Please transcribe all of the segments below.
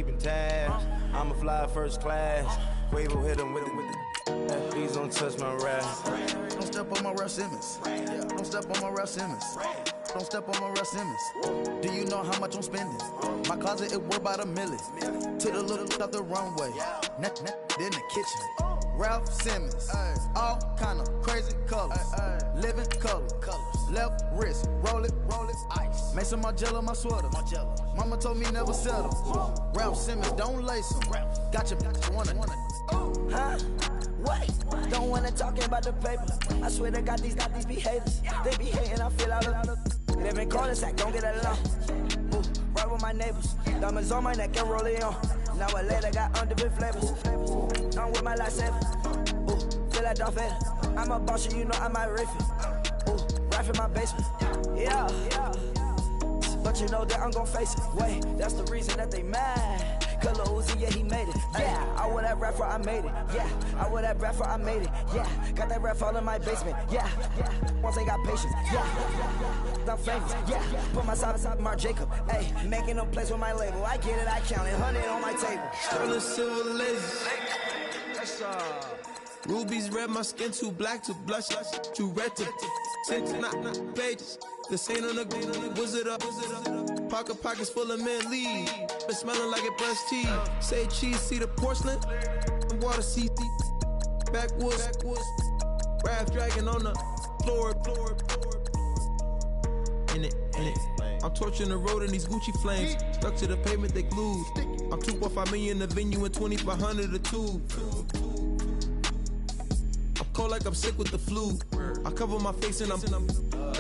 keeping tabs. I'ma fly first class. Quavo hit him with the. Please don't touch my rap. Don't step on my Ralph Simmons. Don't step on my Ralph Simmons. Don't step on my Ralph Simmons. Do you know how much I'm spending? My closet, it worth about $1 million. To the little out the runway. Then the kitchen. Ralph Simmons. All kind of crazy colors. Living color. Left wrist. Roll it. Ice. Mason Margiela, my sweater. Mama told me never settle. Ralph Simmons, don't lace them. Got your wanna. Huh? What? Don't wanna talk about the paper. I swear to God, these behaviors. They be hating, I feel out of live in corners, I don't get along. Ooh, right with my neighbors. Diamonds on my neck and roll it on. Now I later got underbit flavors. I'm with my lifesaver. Ooh, feel like Darth Vader. I'm a boss, you know I might riff it. Ooh, right in my basement. Yeah. But you know that I'm gon' face it. Wait, that's the reason that they mad. Color Uzi, yeah, he made it. Yeah, I wear that rapper, I made it. Yeah, I wear that rapper, I made it. Yeah, got that rap all in my basement. Yeah, once I got patience. Yeah, I'm famous. Yeah, put my side beside Mark Jacob. Hey, making no place with my label. I get it, I count it. 100 on my table. Sterling silver laser. Rubies red, my skin too black to blush, too red to six, not pages. This ain't on the wizard up. Pockets full of mint leaves. Been smelling like it brushed teeth. Say cheese, see the porcelain. Water, see backwoods. Raft dragging on the floor. In it. I'm torching the road in these Gucci flames. Stuck to the pavement, they glued. I'm 2.5 million in the venue and 2,500 a tube. I'm cold like I'm sick with the flu. I cover my face and I'm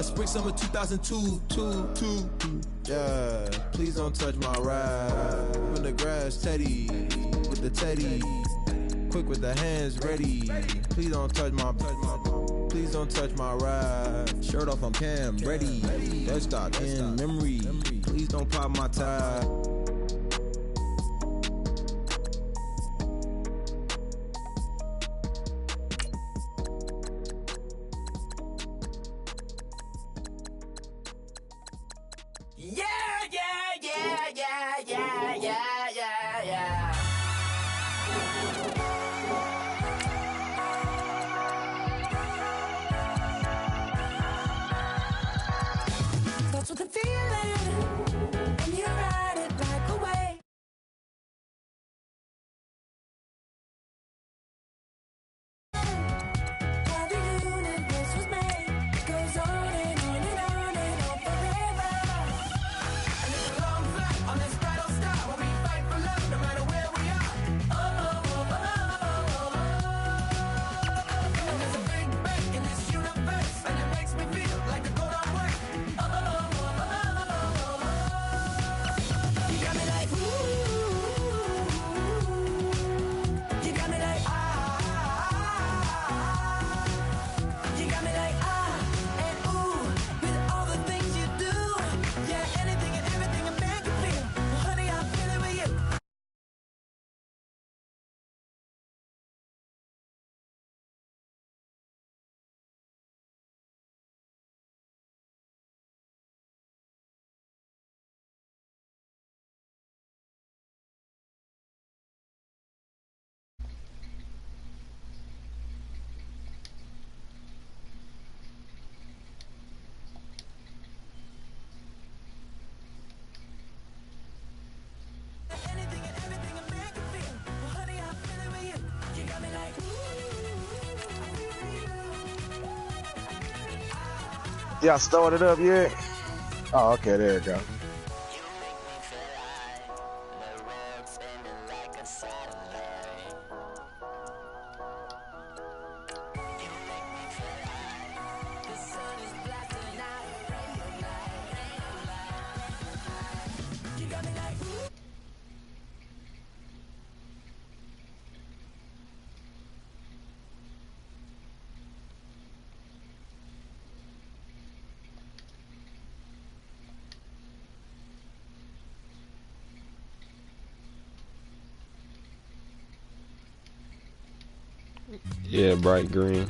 spring summer 2002. Yeah, please don't touch my ride. From the grass, Teddy, with the Teddy. Quick with the hands ready. Please don't touch my ride. Shirt off, I'm Cam, ready. Dead stock in memory. Please don't pop my tie. That's what I'm feeling, and you ride it back away. How the universe was made goes on and on and on and on forever. And it's a long flight on this battle star where we fight for love no matter where we are. And there's a big bang in this universe, and it makes me feel like the gold I'm worth. You got me like, ooh. You got me like, ah. You got me like, ah, and ooh. With all the things you do. Yeah, anything and everything a man can feel. Well, honey, I'm feeling with you. Anything and everything a man can feel. Well, honey, I'm feeling with you. You got me like, ooh. Y'all started up yet? Oh, okay, there you go. Yeah, bright green.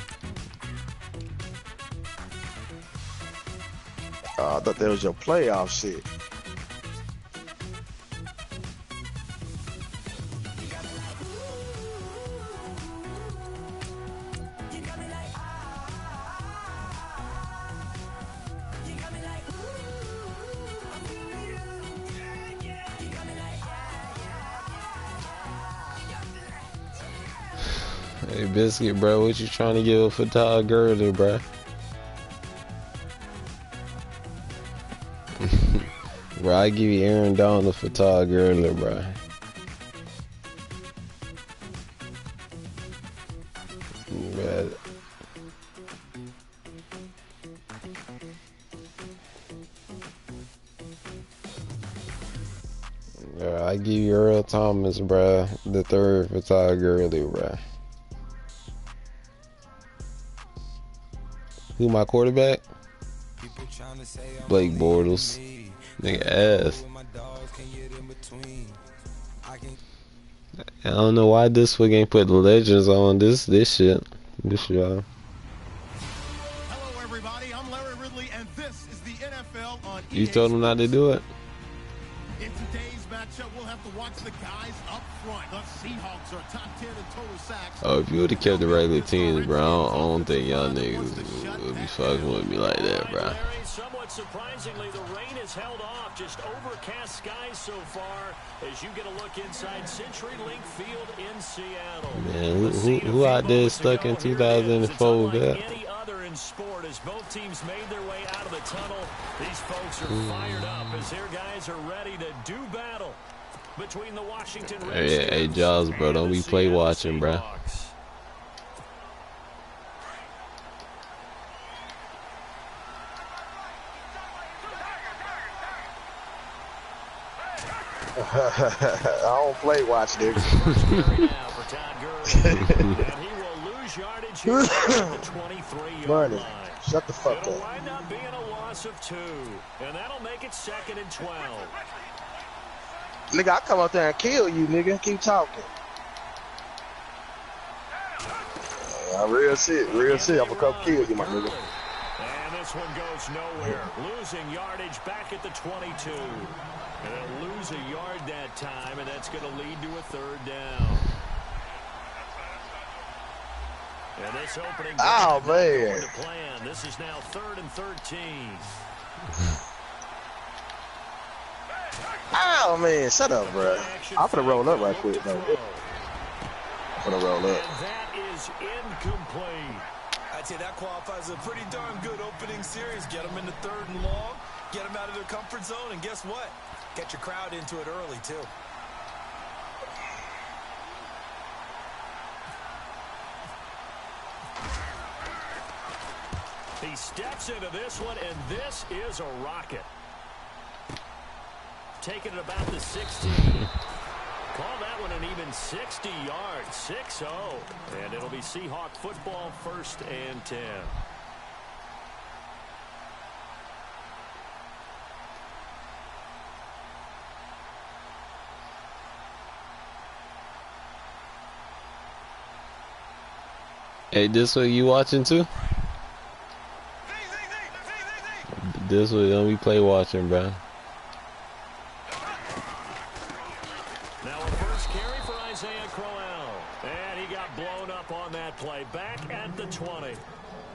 I thought that was your playoff shit. Hey, Biscuit, bro, what you trying to give a photog earlier, bro? Bro, I give you Aaron Dawn the photog earlier, bro. I give you Earl Thomas, bruh, the third photog earlier, bruh. Who my quarterback? Blake Bortles. Nigga ass. I don't know why this foot ain't put the legends on this shit. This y'all. Hello everybody, I'm Larry Ridley and this is the NFL on You told him not to do it? In today's matchup, we'll have to watch the guys up front. The Seahawks are top 10 in total sacks. Oh, if you would have kept the regular teams, bro, I don't think y'all niggas would be fucking with me like that, bro. Somewhat surprisingly, the rain has held off. Just overcast skies so far as you get a look inside CenturyLink Field in Seattle. Man, who out there stuck in 2004 with that? Any other in sport, as both teams made their way out of the tunnel, these folks are fired up as their guys are ready to do battle between the Washington Redskins. Hey, Jaws, bro, don't be play watching, bro. I don't play watch, nigga. Money. Shut the fuck It'll up. wind up being a loss of 2, and that'll make it 2nd and 12. Nigga, I come out there and kill you, nigga. Keep talking. Real shit. I'm gonna come kill you, my nigga. And this one goes nowhere. Losing yardage back at the 22. And they'll lose a yard that time, and that's going to lead to a 3rd down. And this opening oh, man. To plan. This is now 3rd and 13. Oh, man. Shut up, bro. I'm finna roll up right quick, though. I'm finna roll up. And that is incomplete. I'd say that qualifies a pretty darn good opening series. Get them into 3rd and long, get them out of their comfort zone, and guess what? Get your crowd into it early, too. He steps into this one, and this is a rocket. Taking it about the 16. Call that one an even 60 yards, 6-0. And it'll be Seahawk football, 1st and 10. Hey, this what you watching too? This what don't be play watching, bro. Now a first carry for Isaiah Crowell. And he got blown up on that play. Back at the 20.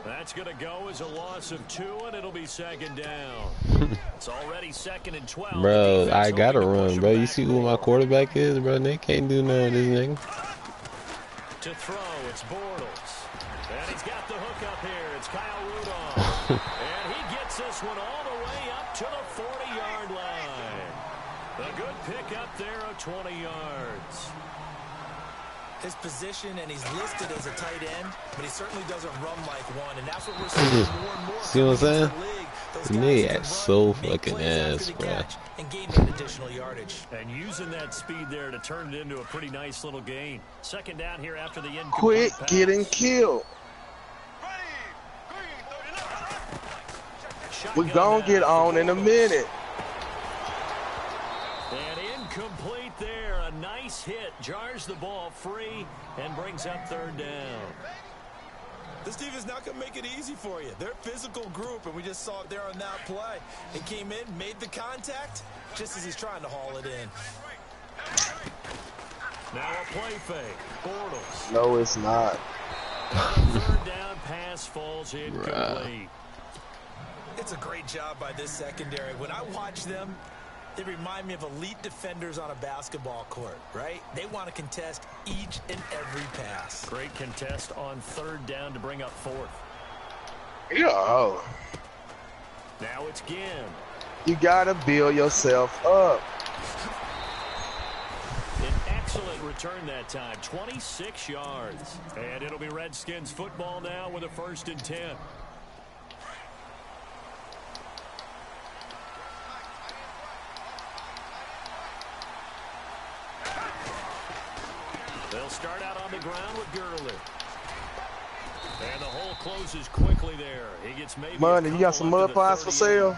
That's going to go as a loss of 2, and it'll be 2nd down. It's already 2nd and 12. Bro, I gotta run, bro. You see who my quarterback is, bro? They can't do none of this nigga. To throw, it's Bortles. And he's got the hook up here. It's Kyle Rudolph. And he gets this one all the way up to the 40-yard line. A good pick up there of 20 yards. His position, and he's listed as a tight end, but he certainly doesn't run like one, and that's what we're seeing more and more. See what I'm saying? Nigga, that's so fucking ass, bro. And gain that additional yardage. And using that speed there to turn it into a pretty nice little gain. 2nd down here after the incomplete Quit pass. getting killed. We gonna get on in a minute. And incomplete there. A nice hit. Jars the ball free and brings up 3rd down. This team is not going to make it easy for you. They're a physical group, and we just saw it there on that play. He came in, made the contact, just as he's trying to haul it in. Now a play fake. Bortles. No, it's not. And the 3rd down pass falls incomplete. It's a great job by this secondary. When I watch them, They remind me of elite defenders on a basketball court, right? They want to contest each and every pass. Great contest on 3rd down to bring up 4th. Yeah. Now it's Ginn. You gotta build yourself up. An excellent return that time, 26 yards. And it'll be Redskins football now with a 1st and 10. They'll start out on the ground with Gurley. And the hole closes quickly there. He gets maybe Money, you got some mud pies for sale?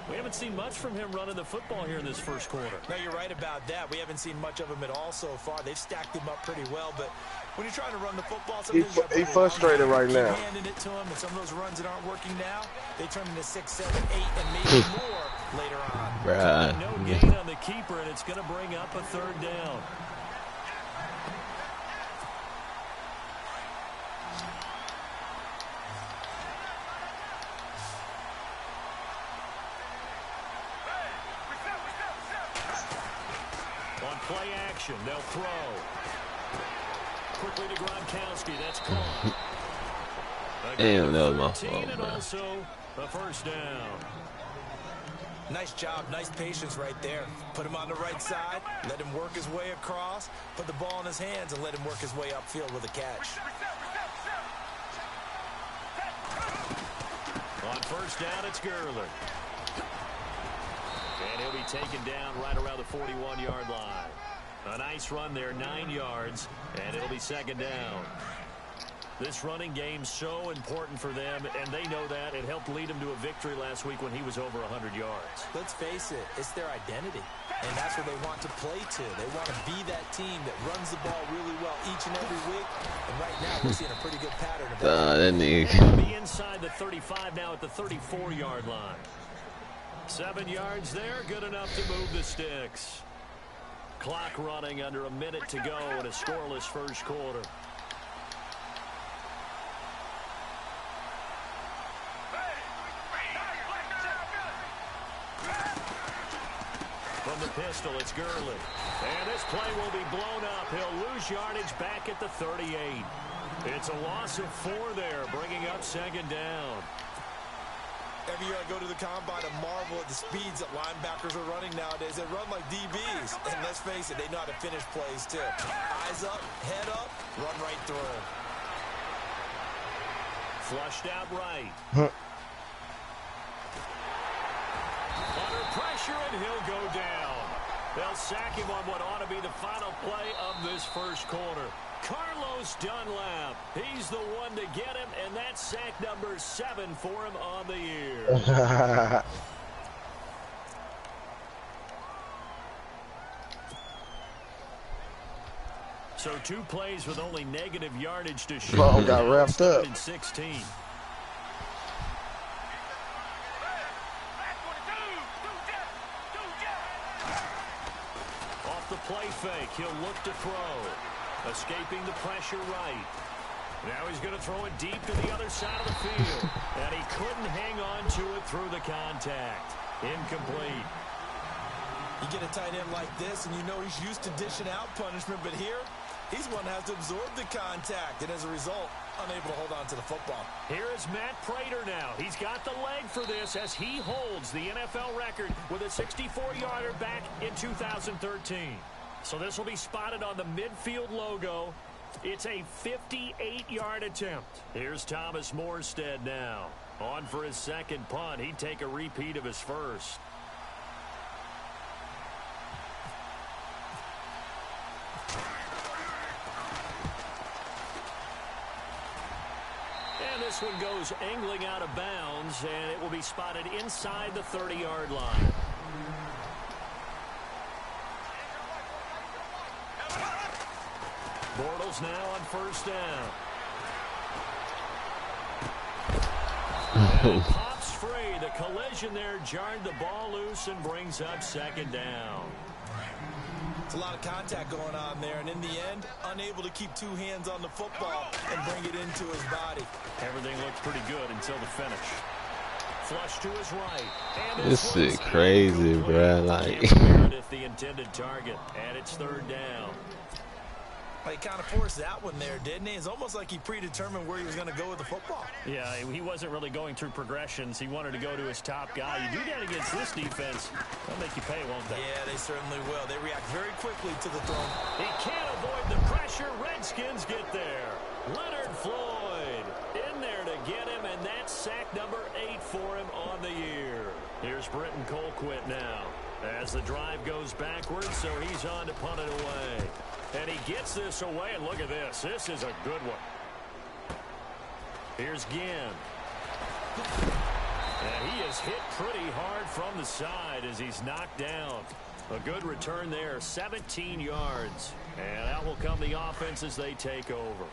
We haven't seen much from him running the football here in this first quarter. No, you're right about that. We haven't seen much of him at all so far. They've stacked him up pretty well, but when you're trying to run the football, he's frustrated right now. Handing it to him, and some of those runs that aren't working now, they turn into 6, 7, 8, and maybe more later on. Bruh. No gain on the keeper, and it's going to bring up a 3rd down. Play action, they'll throw. Quickly to Gronkowski, that's caught. Damn, that was my fault, and man. also a 1st down. Nice job, nice patience right there. Put him on the right side, let him work his way across, put the ball in his hands, and let him work his way upfield with a catch. On 1st down, it's Gurley. And he'll be taken down right around the 41-yard line. A nice run there, 9 yards, and it'll be 2nd down. This running game's so important for them, and they know that. It helped lead them to a victory last week when he was over 100 yards. Let's face it, it's their identity, and that's what they want to play to. They want to be that team that runs the ball really well each and every week, and right now we're seeing a pretty good pattern of that. That nigga. He'll be inside the 35 now at the 34-yard line. 7 yards there, good enough to move the sticks. Clock running under a minute to go in a scoreless first quarter. From the pistol, it's Gurley. And this play will be blown up. He'll lose yardage back at the 38. It's a loss of 4 there, bringing up 2nd down. Every year I go to the combine and marvel at the speeds that linebackers are running nowadays. They run like DBs. And let's face it, they know how to finish plays too. Eyes up, head up, run right through. Flushed out right. Under pressure, and he'll go down. They'll sack him on what ought to be the final play of this first quarter. Carlos Dunlap, he's the one to get him, and that's sack number 7 for him on the year. So 2 plays with only negative yardage to shoot. Ball got wrapped up. 16. Off the play fake, he'll look to throw. Escaping the pressure right. Now he's going to throw it deep to the other side of the field. And he couldn't hang on to it through the contact. Incomplete. You get a tight end like this, and you know he's used to dishing out punishment, but here, he's one that has to absorb the contact, and as a result, unable to hold on to the football. Here is Matt Prater now. He's got the leg for this as he holds the NFL record with a 64-yarder back in 2013. So this will be spotted on the midfield logo. It's a 58-yard attempt. Here's Thomas Morstead now. On for his 2nd punt. He'd take a repeat of his first. And this one goes angling out of bounds, and it will be spotted inside the 30-yard line. Bortles now on 1st down. And pops free. The collision there jarred the ball loose and brings up 2nd down. It's a lot of contact going on there, and in the end, unable to keep 2 hands on the football and bring it into his body. Everything looked pretty good until the finish. Flush to his right. And This shit crazy, bruh. Like, the intended target, and it's third down. Well, he kind of forced that one there, didn't he? It's almost like he predetermined where he was going to go with the football. Yeah, he wasn't really going through progressions. He wanted to go to his top guy. You do that against this defense, they'll make you pay, won't they? Yeah, they certainly will. They react very quickly to the throw. He can't avoid the pressure. Redskins get there. Leonard Floyd in there to get him, and that's sack number 8 for him on the year. Here's Britton Colquitt now as the drive goes backwards, so he's on to punt it away. And he gets this away, and look at this. This is a good one. Here's Ginn. And he is hit pretty hard from the side as he's knocked down. A good return there, 17 yards. And out will come the offense as they take over.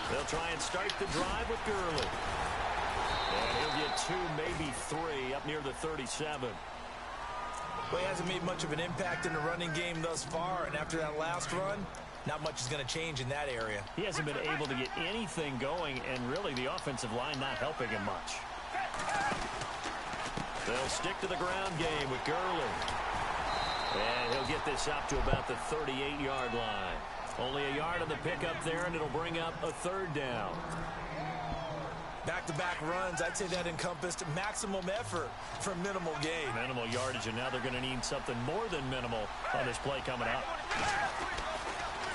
They'll try and start the drive with Gurley. And he'll get 2, maybe 3 up near the 37. Well, he hasn't made much of an impact in the running game thus far, and after that last run, not much is going to change in that area. He hasn't been able to get anything going, and really the offensive line not helping him much. They'll stick to the ground game with Gurley. And he'll get this up to about the 38-yard line. Only a yard on the pickup there, and it'll bring up a third down. Back-to-back runs, I'd say that encompassed maximum effort for minimal gain. Minimal yardage, and now they're going to need something more than minimal on this play coming up.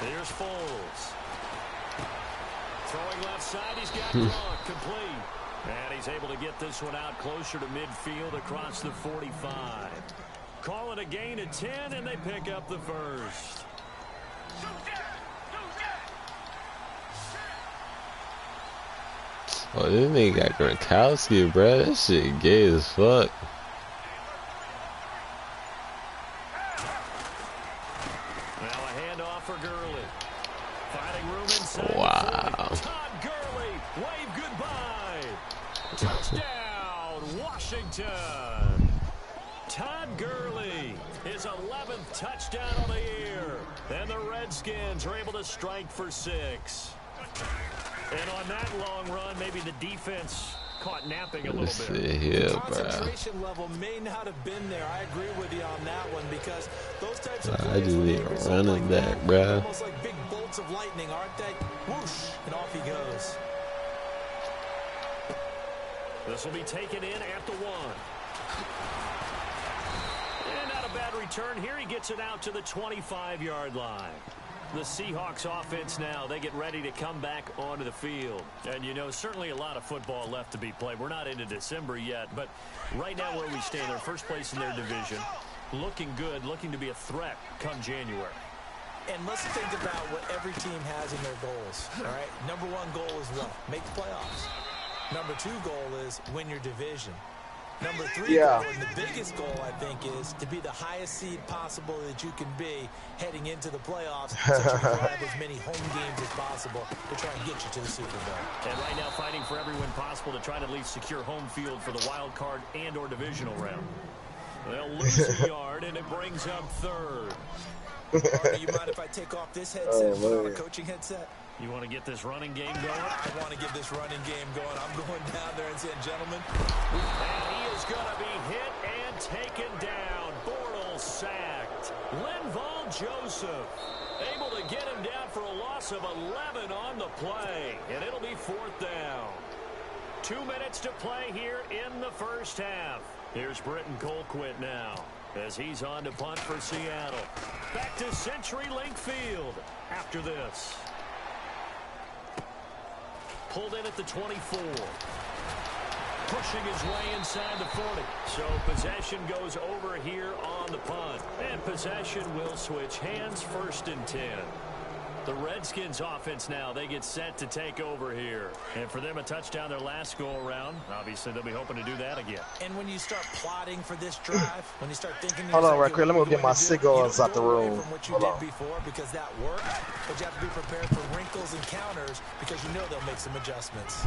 Here's Foles. Throwing left side, he's got Gronk complete. And he's able to get this one out closer to midfield across the 45. Call it a gain of 10, and they pick up the first. oh, this nigga got Gronkowski, bruh. That shit gay as fuck. Now a handoff for Gurley. Finding room inside. Wow. Todd Gurley, wave goodbye. Touchdown, Washington. Todd Gurley, his 11th touchdown of the year. And the Redskins are able to strike for 6. And on that long run, maybe the defense caught napping a little bit. Here, the concentration level may not have been there. I agree with you on that one because those types of plays, I just need a running back, bruh. Almost like big bolts of lightning, aren't they? Whoosh, and off he goes. This will be taken in at the 1. And not a bad return here. He gets it out to the 25-yard line. The Seahawks offense now, they get ready to come back onto the field. And, you know, certainly a lot of football left to be played. We're not into December yet, but right now where we stand, they're first place in their division. Looking good, looking to be a threat come January. And let's think about what every team has in their goals, all right? Number 1 goal is what? Make the playoffs. Number 2 goal is win your division. Number 3 goal, and the biggest goal, I think, is to be the highest seed possible that you can be heading into the playoffs so you can have as many home games as possible to try and get you to the Super Bowl. And right now fighting for every win possible to try to at least secure home field for the wild card and or divisional round. They'll lose a yard, and it brings up third. Artie, you mind if I take off this headset and put on a coaching headset? You want to get this running game going? I want to get this running game going. I'm going down there and saying, gentlemen. And he is going to be hit and taken down. Bortles sacked. Linval Joseph able to get him down for a loss of 11 on the play. And it'll be 4th down. 2 minutes to play here in the first half. Here's Britton Colquitt now as he's on to punt for Seattle. Back to CenturyLink Field after this. Pulled in at the 24. Pushing his way inside the 40. So possession goes over here on the punt. And possession will switch hands, 1st and 10. The Redskins offense now, they get set to take over here. And for them, a touchdown their last go-around. Obviously, they'll be hoping to do that again. And when you start plotting for this drive, when you start thinking... Hold on right quick, let me go get my cigars out the room. From what you did before because that worked, but you have to be prepared for wrinkles and counters because you know they'll make some adjustments.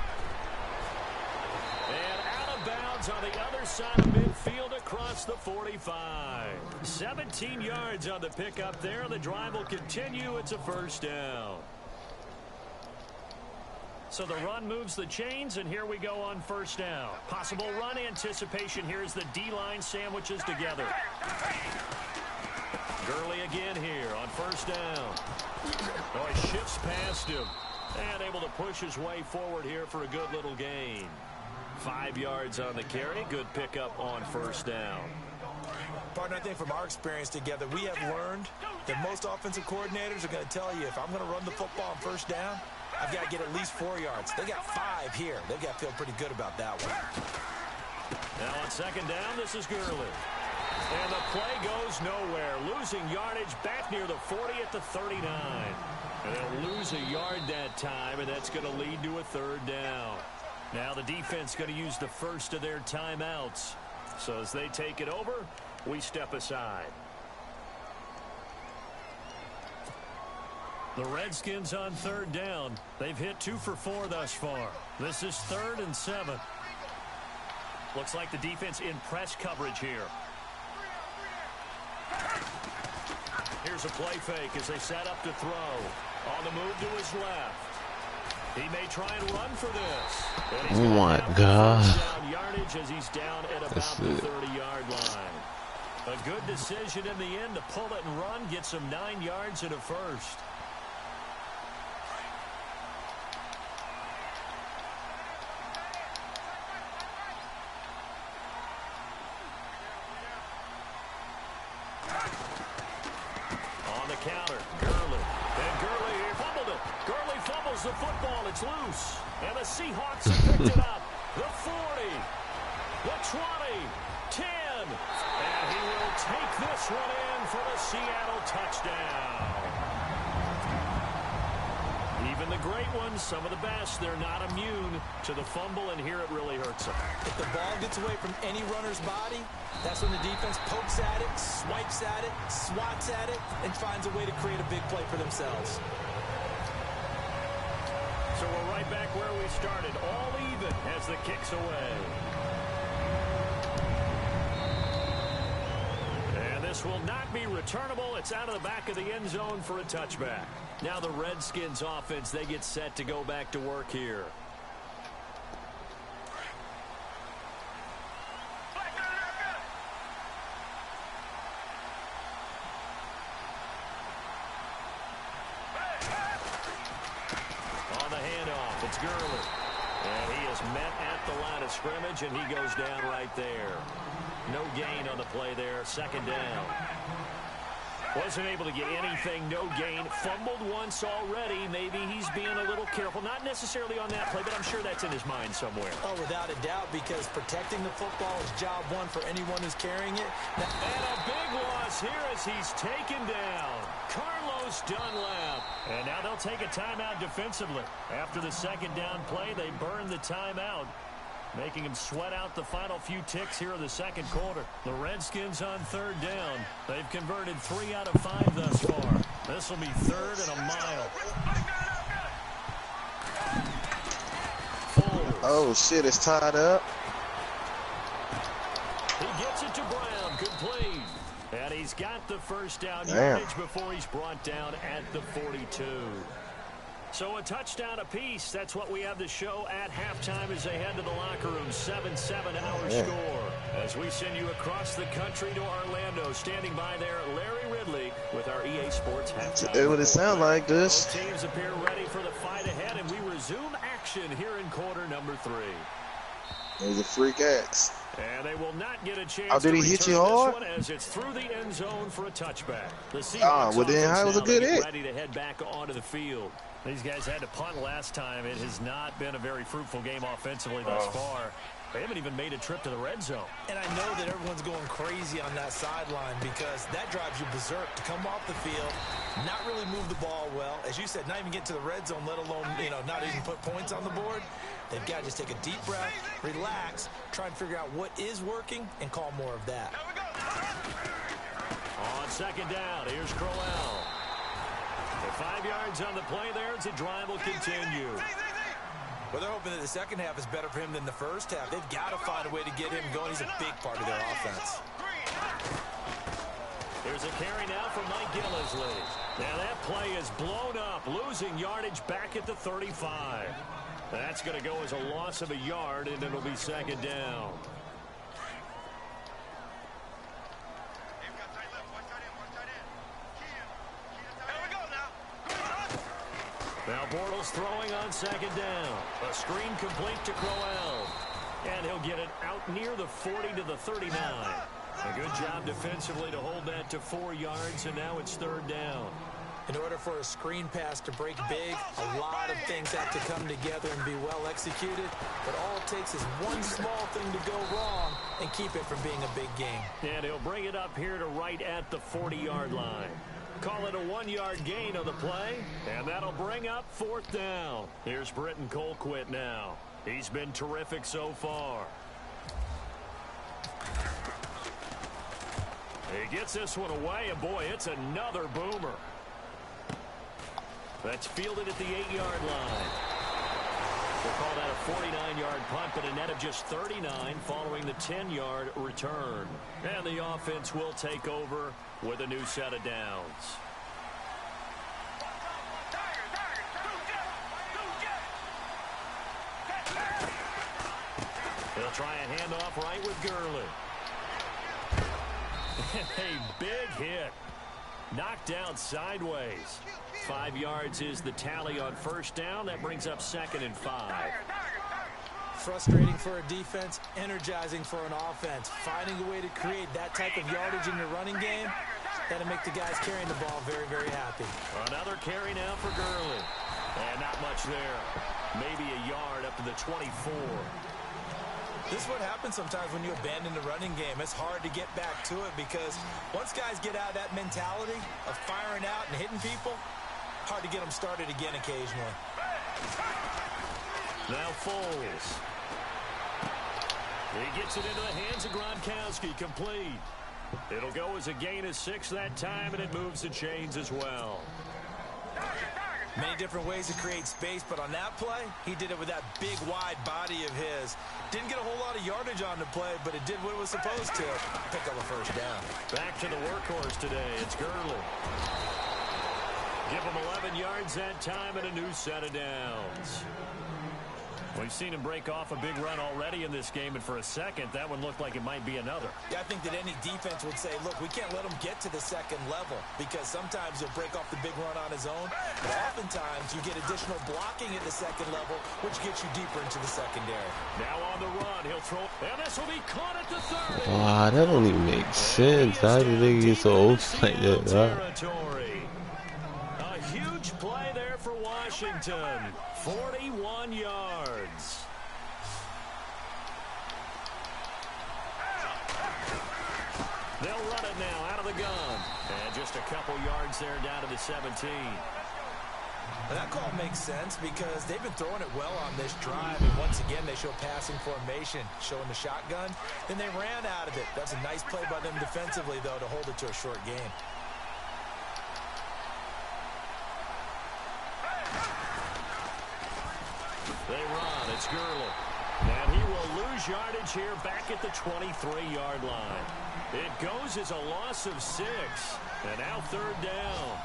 And out of of bounds on the other side of midfield across the 45. 17 yards on the pickup there. The drive will continue. It's a first down. So the run moves the chains, and here we go on first down. Possible run anticipation here as the D-line sandwiches together. Gurley again here on first down. Oh, he shifts past him. And able to push his way forward here for a good little gain. 5 yards on the carry. Good pickup on first down. Partner, I think from our experience together, we have learned that most offensive coordinators are going to tell you, if I'm going to run the football on first down, I've got to get at least 4 yards. They got 5 here. They've got to feel pretty good about that one. Now on second down, this is Gurley. And the play goes nowhere. Losing yardage back near the 40 at the 39. And they'll lose a yard that time, and that's going to lead to a third down. Now the defense going to use the first of their timeouts. So as they take it over, we step aside. The Redskins on third down. They've hit 2 for 4 thus far. This is 3rd and 7. Looks like the defense in press coverage here. Here's a play fake as they set up to throw. On the move to his left. He may try and run for this. Oh my God. Down yardage as he's down at about the 30-yard line. A good decision in the end to pull it and run, get some 9 yards and a first. On the counter, Gurley. And Gurley, he fumbled it. Gurley fumbles the football. It's loose. And the Seahawks have picked it up. The 40, the 20, 10. And he will take this one in for the Seattle touchdown. Even the great ones, some of the best, they're not immune to the fumble, and here it really hurts them. If the ball gets away from any runner's body, that's when the defense pokes at it, swipes at it, swats at it, and finds a way to create a big play for themselves. So we're right back where we started, all even as the kick's away. And this will not be returnable. It's out of the back of the end zone for a touchback. Now the Redskins offense, they get set to go back to work here. On the handoff, it's Gurley. And he is met at the line of scrimmage, and he goes down right there. No gain on the play there, second down. Wasn't able to get anything, no gain. Fumbled once already. Maybe he's being a little careful. Not necessarily on that play, but I'm sure that's in his mind somewhere. Oh, without a doubt, because protecting the football is job one for anyone who's carrying it. And a big loss here as he's taken down. Carlos Dunlap. And now they'll take a timeout defensively. After the second down play, they burn the timeout, making him sweat out the final few ticks here in the second quarter. The Redskins on third down. They've converted 3 out of 5 thus far. This will be 3rd and a mile. Oh, shit, it's tied up. He gets it to Brown. Complete. And he's got the first down Damn. yardage before he's brought down at the 42. So a touchdown apiece. That's what we have to show at halftime as they head to the locker room. 7-7 our score. As we send you across the country to Orlando. Standing by there, Larry Ridley with our EA Sports halftime. That's what it sounds like, this. Both teams appear ready for the fight ahead, and we resume action here in quarter number 3. It was a freak axe. And they will not get a chance. Oh, did he to hit you return hard? this one as it's through the end zone for a touchback. The Well then, how was a good hit? ready to head back onto the field. These guys had to punt last time. It has not been a very fruitful game offensively thus far. They haven't even made a trip to the red zone. And I know that everyone's going crazy on that sideline because that drives you berserk to come off the field, not really move the ball well. As you said, not even get to the red zone, let alone, not even put points on the board. They've got to just take a deep breath, relax, try and figure out what is working, and call more of that. On second down, here's Crowell. 5 yards on the play there as the drive will continue. Well, they're hoping that the second half is better for him than the first half. They've got to find a way to get him going. He's a big part of their offense. Here's a carry now for Mike Gillisley. Now that play is blown up, losing yardage back at the 35. That's going to go as a loss of a yard, and it'll be second down. Now Bortles throwing on second down. A screen complete to Crowell. And he'll get it out near the 40 to the 39. A good job defensively to hold that to 4 yards, and now it's third down. In order for a screen pass to break big, a lot of things have to come together and be well executed. But all it takes is one small thing to go wrong and keep it from being a big game. And he'll bring it up here to right at the 40-yard line. Call it a 1-yard gain on the play, and that'll bring up fourth down. Here's Britton Colquitt now. He's been terrific so far. He gets this one away, and boy, it's another boomer. That's fielded at the 8-yard line. We'll call that a 49-yard punt, but a net of just 39 following the 10-yard return. And the offense will take over with a new set of downs. He'll try a handoff right with Gurley. A big hit. Knocked down sideways. 5 yards is the tally on first down. That brings up 2nd and 5. Frustrating for a defense, energizing for an offense. Finding a way to create that type of yardage in your running game, that'll make the guys carrying the ball very, very happy. Another carry now for Gurley. And not much there. Maybe a yard up to the 24. This is what happens sometimes when you abandon the running game. It's hard to get back to it because once guys get out of that mentality of firing out and hitting people, hard to get them started again occasionally. Now Foles. He gets it into the hands of Gronkowski, complete. It'll go as a gain of 6 that time, and it moves the chains as well. Many different ways to create space, but on that play, he did it with that big, wide body of his. Didn't get a whole lot of yardage on the play, but it did what it was supposed to. Pick up a first down. Back to the workhorse today. It's Gurley. Give him 11 yards that time and a new set of downs. We've seen him break off a big run already in this game, and for a second, that one looked like it might be another. Yeah, I think that any defense would say, look, we can't let him get to the second level because sometimes he'll break off the big run on his own, but oftentimes you get additional blocking at the second level, which gets you deeper into the secondary. Now on the run, he'll throw, and this will be caught at the 30. Wow, that don't even make sense. How did they get so open like that, territory. A huge play there for Washington. 41 yards. They'll run it now out of the gun. And just a couple yards there down to the 17. And that call makes sense because they've been throwing it well on this drive. And once again, they show passing formation, showing the shotgun. Then they ran out of it. That's a nice play by them defensively, though, to hold it to a short game. They run. It's Gurley. And he will lose yardage here back at the 23-yard line. It goes as a loss of 6. And now third down.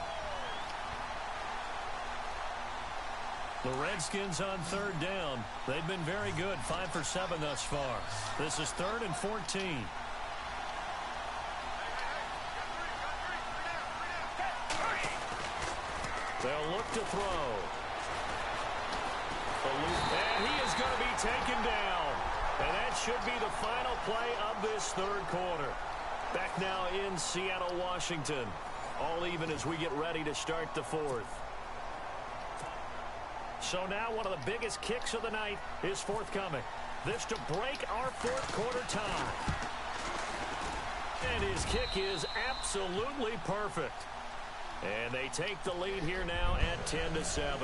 The Redskins on third down. They've been very good. 5 for 7 thus far. This is 3rd and 14. They'll look to throw. And he is going to be taken down. And that should be the final play of this third quarter. Back now in Seattle, Washington. All even as we get ready to start the fourth. So now one of the biggest kicks of the night is forthcoming. This to break our fourth quarter tie. And his kick is absolutely perfect. And they take the lead here now at 10-7.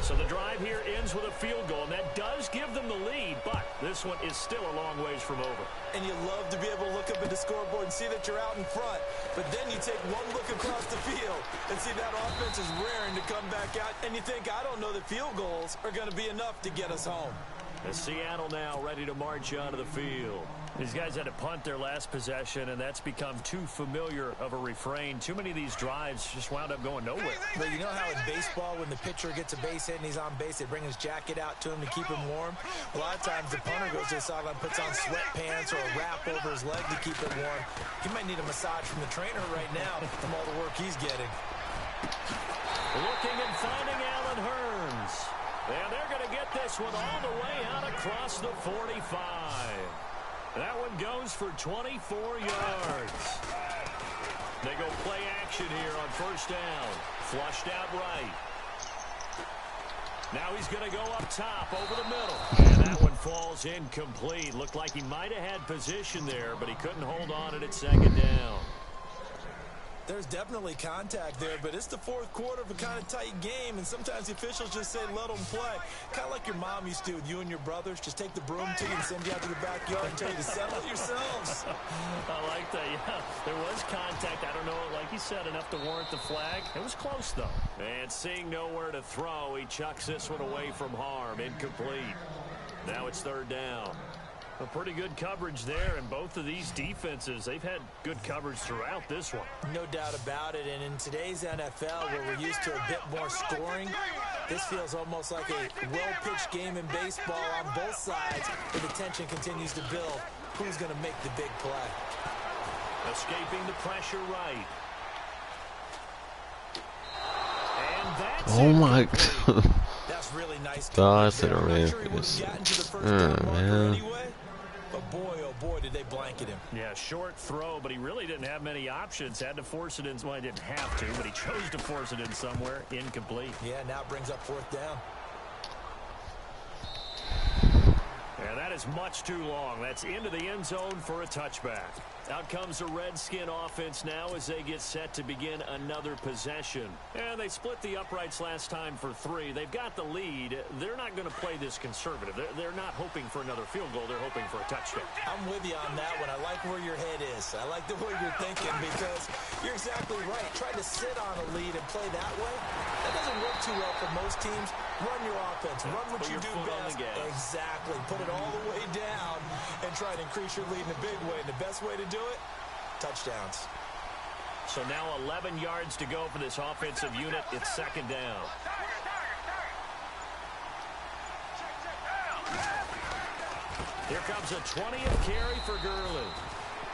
So the drive here ends with a field goal, and that does give them the lead, but this one is still a long ways from over. And you love to be able to look up at the scoreboard and see that you're out in front, but then you take one look across the field and see that offense is raring to come back out, and you think, I don't know that field goals are going to be enough to get us home. As Seattle now ready to march onto the field. These guys had to punt their last possession, and that's become too familiar of a refrain. Too many of these drives just wound up going nowhere. But you know how in baseball, when the pitcher gets a base hit and he's on base, they bring his jacket out to him to keep him warm? A lot of times the punter goes to the sideline, puts on sweatpants or a wrap over his leg to keep it warm. He might need a massage from the trainer right now from all the work he's getting. Looking and finding Allen Hurns. And they're going to get this one all the way out across the 45. That one goes for 24 yards. They go play action here on first down. Flushed out right. Now he's going to go up top over the middle. And that one falls incomplete. Looked like he might have had position there, but he couldn't hold on it at second down. There's definitely contact there, but it's the fourth quarter of a kind of tight game, and sometimes the officials just say, let them play. Kind of like your mom used to with you and your brothers. Just take the broom to you and send you out to the backyard and tell you to settle it yourselves. I like that, yeah. There was contact. I don't know, like he said, enough to warrant the flag. It was close, though. And seeing nowhere to throw, he chucks this one away from harm. Incomplete. Now it's third down. A pretty good coverage there, and both of these defenses, they've had good coverage throughout this one. No doubt about it, and in today's NFL, where we're used to a bit more scoring, this feels almost like a well-pitched game in baseball on both sides, where the tension continues to build. Who's going to make the big play? Escaping the pressure right. And that's oh my God. That's really nice. God, to the ran for this. Man. But boy, oh boy, did they blanket him. Yeah, short throw, but he really didn't have many options. Had to force it in. Well, he didn't have to, but he chose to force it in somewhere. Incomplete. Yeah, now it brings up fourth down. Yeah, that is much too long. That's into the end zone for a touchback. Out comes the Redskin offense now as they get set to begin another possession. And they split the uprights last time for 3. They've got the lead. They're not going to play this conservative. They're not hoping for another field goal. They're hoping for a touchdown. I'm with you on that one. I like where your head is. I like the way you're thinking because you're exactly right. Try to sit on a lead and play that way. That doesn't work too well for most teams. Run your offense. Run what you do best. Exactly. Put it all the way down and try to increase your lead in a big way. And the best way to do it, touchdowns. So now 11 yards to go for this offensive unit. It's second down. Here comes a 20th carry for Gurley.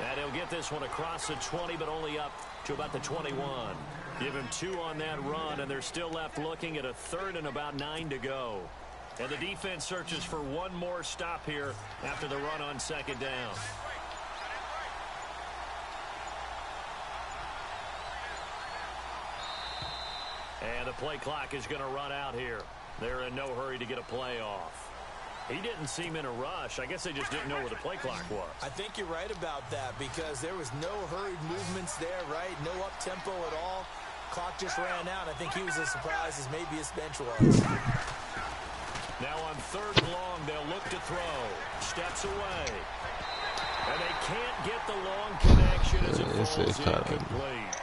And he'll get this one across the 20, but only up to about the 21. Give him 2 on that run, and they're still left looking at a third and about 9 to go. And the defense searches for one more stop here after the run on second down. And the play clock is going to run out here. They're in no hurry to get a play off. He didn't seem in a rush. I guess they just didn't know where the play clock was. I think you're right about that because there was no hurried movements there, right? No up-tempo at all. Clock just ran out. I think he was as surprised as maybe his bench was. Now on third and long, they'll look to throw. Steps away. And they can't get the long connection as it falls incomplete.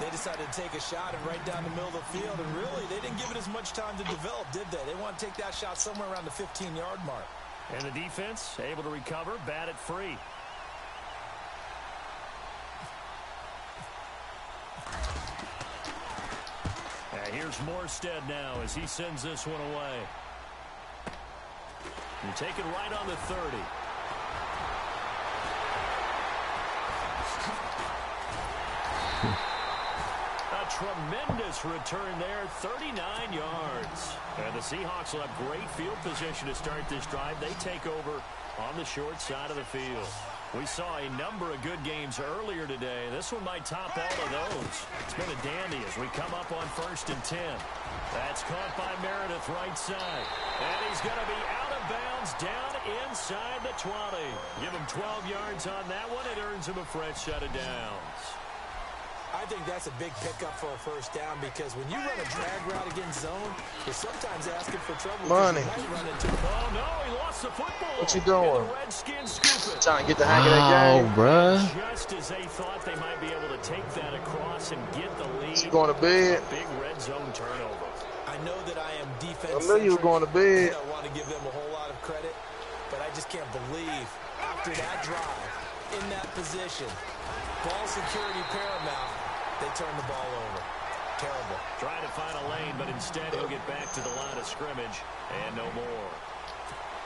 They decided to take a shot and right down the middle of the field, and really, they didn't give it as much time to develop, did they? They want to take that shot somewhere around the 15-yard mark. And the defense able to recover, bat it free. And here's Morstead now as he sends this one away. And take it right on the 30. A tremendous return there, 39 yards. And the Seahawks will have great field position to start this drive. They take over on the short side of the field. We saw a number of good games earlier today. This one might top all of those. It's been a dandy as we come up on 1st and 10. That's caught by Meredith right side. And he's going to be out of bounds down inside the 20. Give him 12 yards on that one. It earns him a fresh set of downs. I I think that's a big pickup for a first down because when you run a drag route against zone, you're sometimes asking for trouble. Money. Oh, no, he lost the football. What you doing? The Redskins scoop it. Trying to get the hang of that game. Bruh. Just as they thought they might be able to take that across and get the lead. You going to bed? Big red zone turnover. I know that I am defense. I knew you were going to bed. I don't want to give them a whole lot of credit, but I just can't believe after that drive, in that position, ball security paramount, they turn the ball over. Terrible. Trying to find a lane, but instead he'll get back to the line of scrimmage and no more.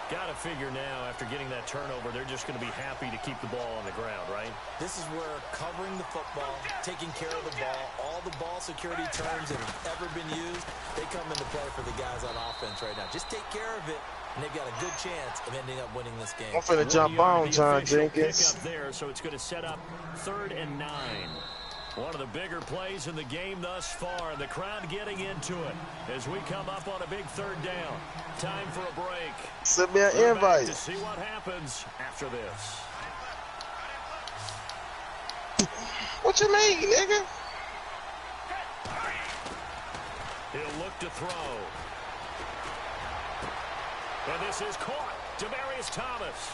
Got to figure now, after getting that turnover, they're just going to be happy to keep the ball on the ground, right? This is where covering the football, taking care of the ball, all the ball security terms that have ever been used, they come into play for the guys on offense right now. Just take care of it, and they've got a good chance of ending up winning this game. I'm finna jump on, John Jenkins. Up there, so it's going to set up 3rd and 9. One of the bigger plays in the game thus far, and the crowd getting into it as we come up on a big 3rd down. Time for a break. Send me an invite. To see what happens after this. What you mean, nigga? He'll look to throw. And this is caught. Demaryius Thomas.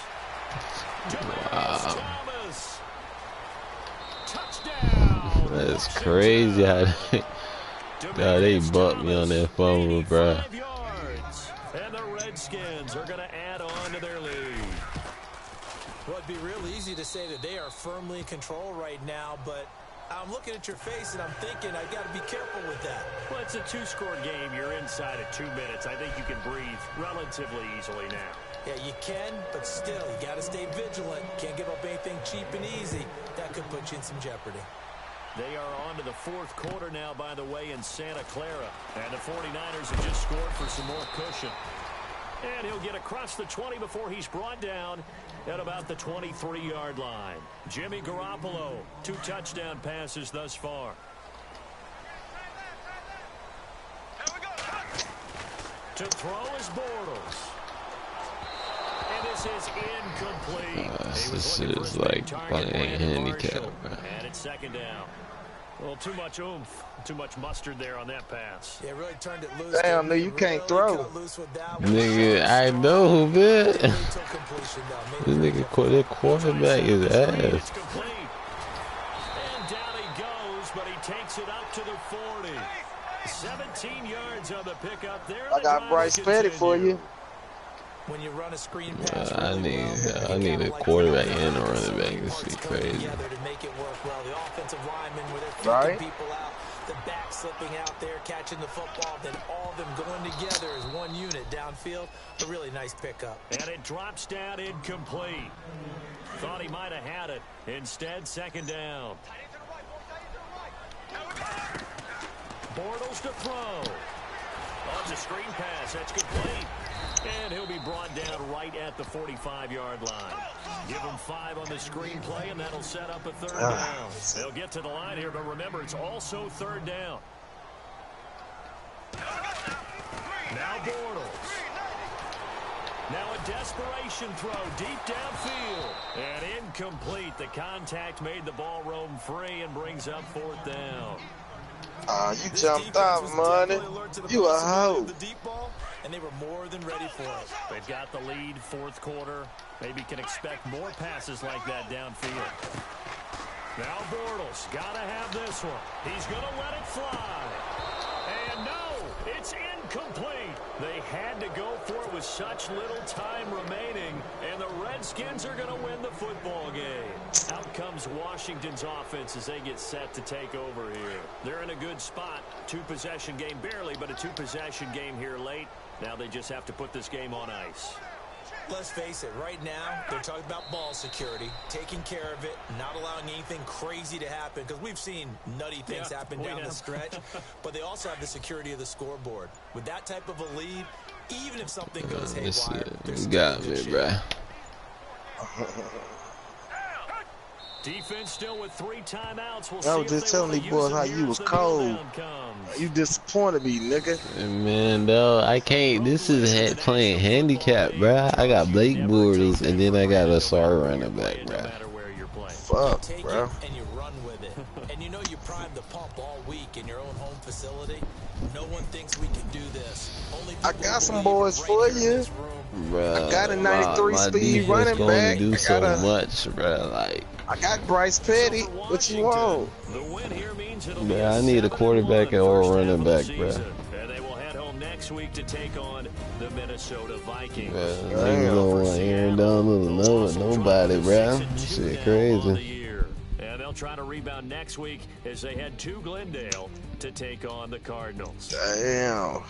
Demaryius Thomas. Touchdown. That's crazy how they bucked me on that fumble, bro. And the Redskins are going to add on to their lead. Well, it'd be real easy to say that they are firmly in control right now, but I'm looking at your face and I'm thinking I've got to be careful with that. Well, it's a 2-score game. You're inside at 2 minutes. I think you can breathe relatively easily now. Yeah, you can, but still, you got to stay vigilant. Can't give up anything cheap and easy. That could put you in some jeopardy. They are on to the 4th quarter now, by the way, in Santa Clara. And the 49ers have just scored for some more cushion. And he'll get across the 20 before he's brought down at about the 23-yard line. Jimmy Garoppolo, 2 touchdown passes thus far. To throw is Bortles. And this is incomplete. This is like fucking handicap, bro. And it's 2nd down. A little too much oomph, too much mustard there on that pass. Yeah, really turned it loose. Damn, nigga, you can't throw. Nigga, I know, man. This nigga, their quarterback is ass. It's complete. And down he goes, but he takes it up to the 40. 17 yards on the pickup there. I got Bryce Petty for you. When you run a screen pass, I need a quarterback and a running back. This is crazy. Together to make it work well. The offensive linemen where they're kicking people out, the back slipping out there, catching the football, then all of them going together as one unit downfield. A really nice pickup. And it drops down incomplete. Thought he might have had it. Instead, 2nd down. Bortles to throw. On the screen pass, that's complete. And he'll be brought down right at the 45-yard line. Give him 5 on the screen play, and that'll set up a 3rd down. They'll get to the line here, but remember, it's also 3rd down. Now Bortles. Now a desperation throw deep downfield. And incomplete. The contact made the ball roam free and brings up 4th down. You jumped out, money. You a hoe. The deep ball, and they were more than ready for it. They've got the lead, 4th quarter. Maybe can expect more passes like that downfield. Now Bortles, gotta have this one. He's gonna let it fly. And no, it's incomplete. They had to go for it with such little time remaining, and the Redskins are gonna win the football game. Out comes Washington's offense as they get set to take over here. They're in a good spot. 2-possession game, barely, but a 2-possession game here late. Now they just have to put this game on ice. Let's face it, right now, they're talking about ball security, taking care of it, not allowing anything crazy to happen, because we've seen nutty things happen down the stretch, but they also have the security of the scoreboard. With that type of a lead, even if something goes haywire, you got me, bruh. Defense still with 3 timeouts. I was just telling these boys how you was cold. You disappointed me, nigga. Man, though, I can't. This is playing handicap, bruh. I got Blake Bortles, and then I got a sorry running back, bruh. Fuck, bro. And you run with it. And you know you primed the pump all week in your own home facility. No one thinks we can do this. Only I got some boys for you. Bruh, I got a 93 speed running going back. to do I so got much, bruh. Like, I got Bryce Petty. What you want? man, I need a quarterback or a running back, bruh. And they will head home next week to take on the Minnesota Vikings. Niggas don't want Aaron Donald, nobody, bruh. Shit crazy. And they'll try to rebound next week as they head to Glendale to take on the Cardinals. Damn.